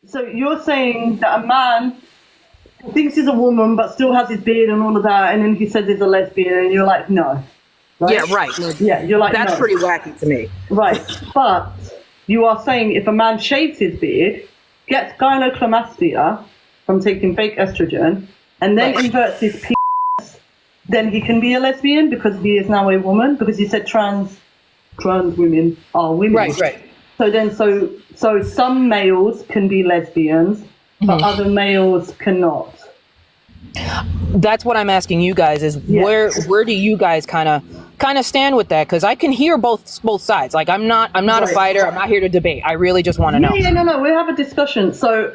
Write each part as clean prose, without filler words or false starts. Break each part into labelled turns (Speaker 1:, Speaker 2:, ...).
Speaker 1: So you're saying that a man thinks he's a woman but still has his beard and all of that, and then he says he's a lesbian, and you're like, no,
Speaker 2: Yeah,
Speaker 1: right?
Speaker 2: right.
Speaker 1: Yeah, you're like,
Speaker 2: That's
Speaker 1: no.
Speaker 2: pretty wacky to me.
Speaker 1: Right, but you are saying if a man shaves his beard, gets gynecomastia from taking fake estrogen, and then
Speaker 2: Right.
Speaker 1: inverts his penis, then he can be a lesbian because he is now a woman, because you said trans women are women.
Speaker 2: Right.
Speaker 1: So some males can be lesbians, but other males cannot.
Speaker 2: That's what I'm asking you guys is
Speaker 1: Yeah.
Speaker 2: where do you guys kind of stand with that? Because I can hear both sides. Like I'm not a
Speaker 1: Right.
Speaker 2: fighter. I'm not here to debate. I really just want to know.
Speaker 1: No, we have a discussion. So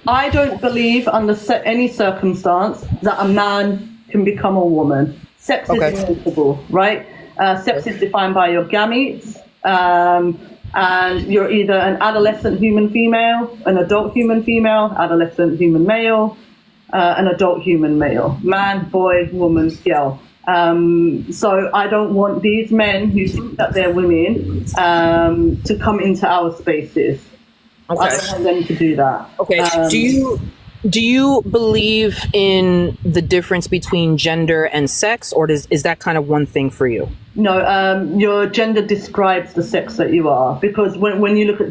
Speaker 1: I don't believe under any circumstance that a man can become a woman. Sex
Speaker 2: Okay.
Speaker 1: is inevitable, right? Sex is defined by your gametes, and you're either an adolescent human female, an adult human female, adolescent human male, an adult human male, man, boy, woman, girl. So I don't want these men who think that they're women to come into our spaces.
Speaker 2: Okay.
Speaker 1: I don't want them to do that.
Speaker 2: Okay. Do you believe in the difference between gender and sex, or is that kind of one thing for you?
Speaker 1: No, your gender describes the sex that you are, because when you look at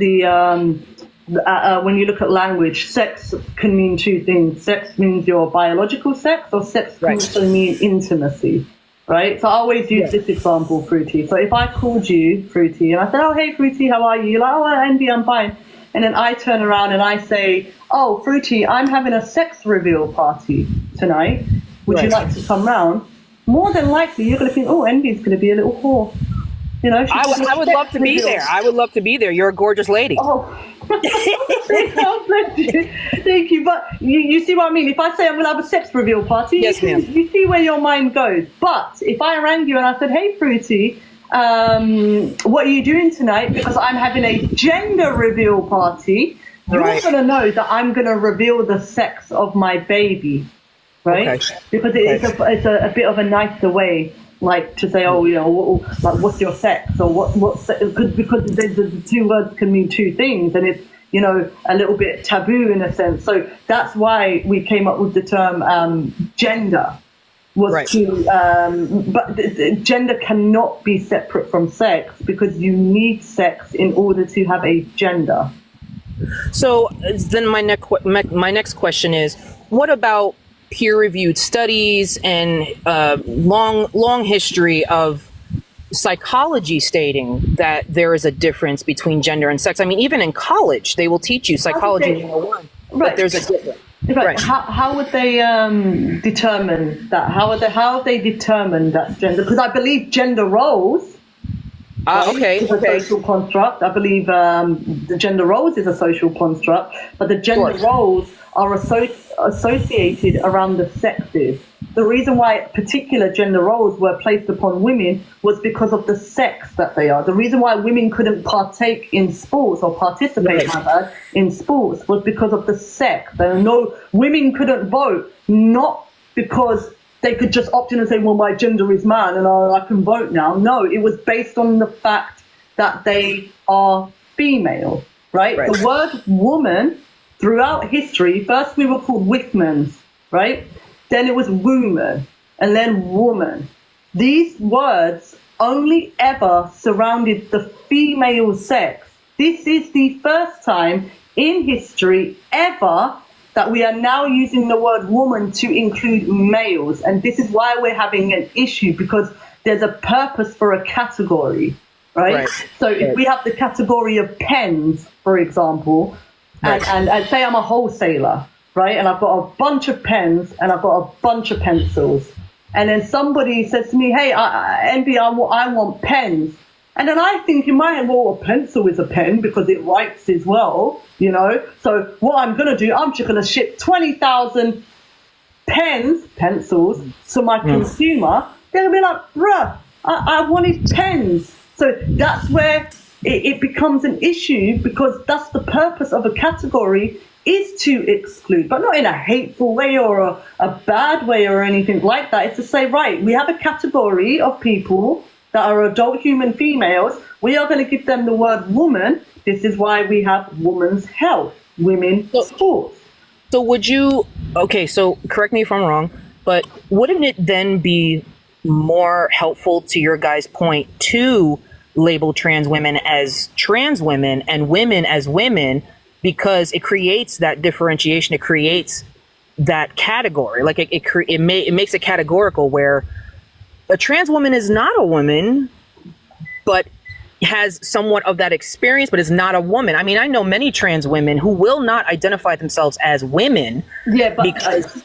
Speaker 1: when you look at language, sex can mean two things. Sex means your biological sex, or sex can
Speaker 2: Right.
Speaker 1: also mean intimacy, right? So I always use this example, Fruity. So if I called you Fruity and I said, oh, hey, Fruity, how are you? You're like, oh, Andy, I'm fine. And then I turn around and I say, oh, Fruity, I'm having a sex reveal party tonight. Would you
Speaker 2: Right.
Speaker 1: like to come round? More than likely, you're going to think, oh, Envy's going to be a little whore. You know,
Speaker 2: I would love to be there. I would love to be there. You're a gorgeous lady.
Speaker 1: Oh, God bless you. Thank you. But you see what I mean? If I say I'm going to have a sex reveal party,
Speaker 2: Yes, ma'am.
Speaker 1: you see where your mind goes. But if I rang you and I said, hey, Fruity, what are you doing tonight? Because I'm having a gender reveal party, you're
Speaker 2: Right.
Speaker 1: going to know that I'm going to reveal the sex of my baby, right?
Speaker 2: Okay.
Speaker 1: Because it's a bit of a nicer way, like to say, oh, you know, like what's your sex, or what's because the two words can mean two things, and it's, you know, a little bit taboo in a sense. So that's why we came up with the term gender. Was
Speaker 2: Right.
Speaker 1: But gender cannot be separate from sex, because you need sex in order to have a gender.
Speaker 2: So then my next question is, what about peer-reviewed studies and long history of psychology stating that there is a difference between gender and sex? I mean, even in college, they will teach you psychology 101, but
Speaker 1: Right.
Speaker 2: there's a difference.
Speaker 1: Right. How would they determine that? How have they determined that gender? Because I believe gender roles is a social construct. I believe the gender roles is a social construct, but the gender roles are associated around the sexes. The reason why particular gender roles were placed upon women was because of the sex that they are. The reason why women couldn't partake in sports or participate in sports was because of the sex. No, women couldn't vote, not because they could just opt in and say, well, my gender is man and I can vote now. No, it was based on the fact that they are female, right? The word woman throughout history, first we were called Whitmans, right? Then it was woman, and then woman. These words only ever surrounded the female sex. This is the first time in history ever that we are now using the word woman to include males. And this is why we're having an issue, because there's a purpose for a category, right? So if we have the category of pens, for example, and say I'm a wholesaler, right? And I've got a bunch of pens and I've got a bunch of pencils. And then somebody says to me, hey, Envy, I want pens. And then I think in my head, well, a pencil is a pen because it writes as well, you know? So what I'm going to do, I'm just going to ship 20,000 pencils to my consumer. They're going to be like, bruh, I wanted pens. So that's where it becomes an issue, because that's the purpose of a category, is to exclude, but not in a hateful way or a bad way or anything like that. It's to say, right, we have a category of people that are adult human females. We are going to give them the word woman. This is why we have woman's health. women's sports.
Speaker 2: So would you, okay, so correct me if I'm wrong, but wouldn't it then be more helpful to your guys' point to label trans women as trans women and women as women, because it creates that differentiation, it creates that category, like it makes it categorical where a trans woman is not a woman, but has somewhat of that experience, but is not a woman. I mean, I know many trans women who will not identify themselves as women, but because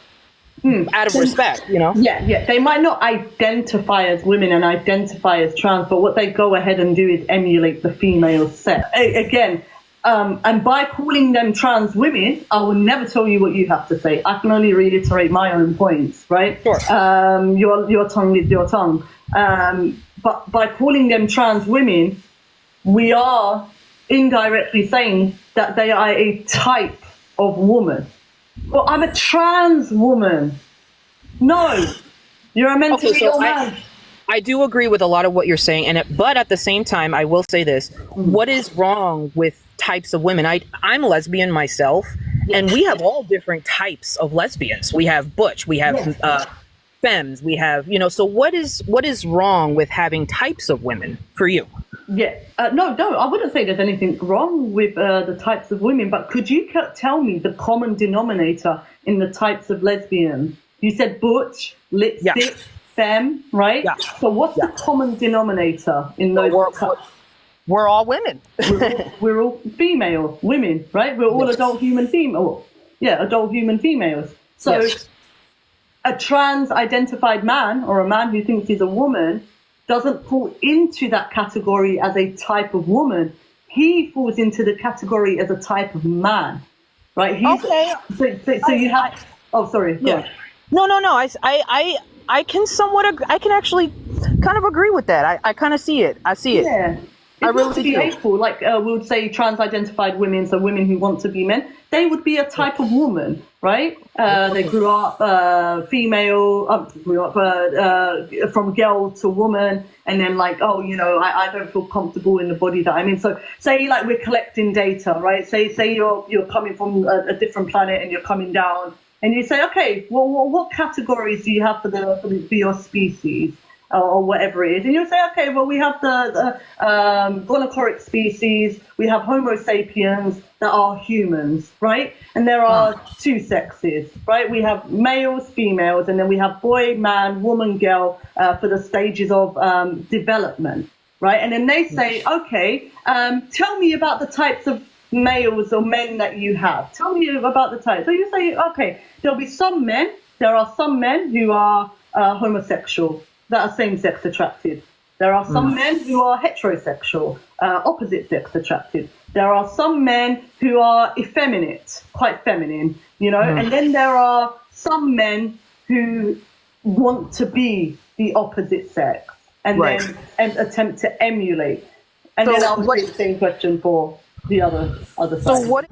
Speaker 2: out of respect, you know?
Speaker 1: Yeah. They might not identify as women and identify as trans, but what they go ahead and do is emulate the female sex. Again, and by calling them trans women, I will never tell you what you have to say. I can only reiterate my own points, right?
Speaker 2: Sure.
Speaker 1: Your tongue is your tongue. But by calling them trans women, we are indirectly saying that they are a type of woman. Well, I'm a trans woman. No, you're a mentally ill man.
Speaker 2: I do agree with a lot of what you're saying, but at the same time, I will say this: what is wrong with types of women? I'm a lesbian myself, and we have all different types of lesbians. We have butch, we have femmes, we have, you know. So what is wrong with having types of women for you?
Speaker 1: No, I wouldn't say there's anything wrong with the types of women, but could you tell me the common denominator in the types of lesbians? You said butch, lipstick, femme, right? Yeah. So what's the common denominator in those?
Speaker 2: We're all women.
Speaker 1: we're all female women, right? We're all adult human female. Yeah, adult human females. So a trans identified man or a man who thinks he's a woman doesn't fall into that category as a type of woman. He falls into the category as a type of man, right? So you have. Oh, sorry.
Speaker 2: Yeah. No. I can I can actually kind of agree with that. I kind of see it. I see it.
Speaker 1: Yeah. It's not to be hateful. Like we would say trans-identified women, so women who want to be men, they would be a type of woman, right? They grew up female, from girl to woman, and then like, oh, you know, I don't feel comfortable in the body that I'm in. So say like we're collecting data, right? Say you're coming from a different planet and you're coming down, and you say, okay, well, what categories do you have for your species? Or whatever it is, and you'll say, okay, well, we have the gonochoric species, we have Homo sapiens that are humans, right? And there are two sexes, right? We have males, females, and then we have boy, man, woman, girl for the stages of development, right? And then they say, okay, tell me about the types of males or men that you have. Tell me about the types. So you say, okay, there are some men who are homosexual, that are same-sex attracted. There are some men who are heterosexual, opposite-sex attracted. There are some men who are effeminate, quite feminine, you know. And then there are some men who want to be the opposite sex and then attempt to emulate. And then I'll do the same question for the other side.
Speaker 2: So what?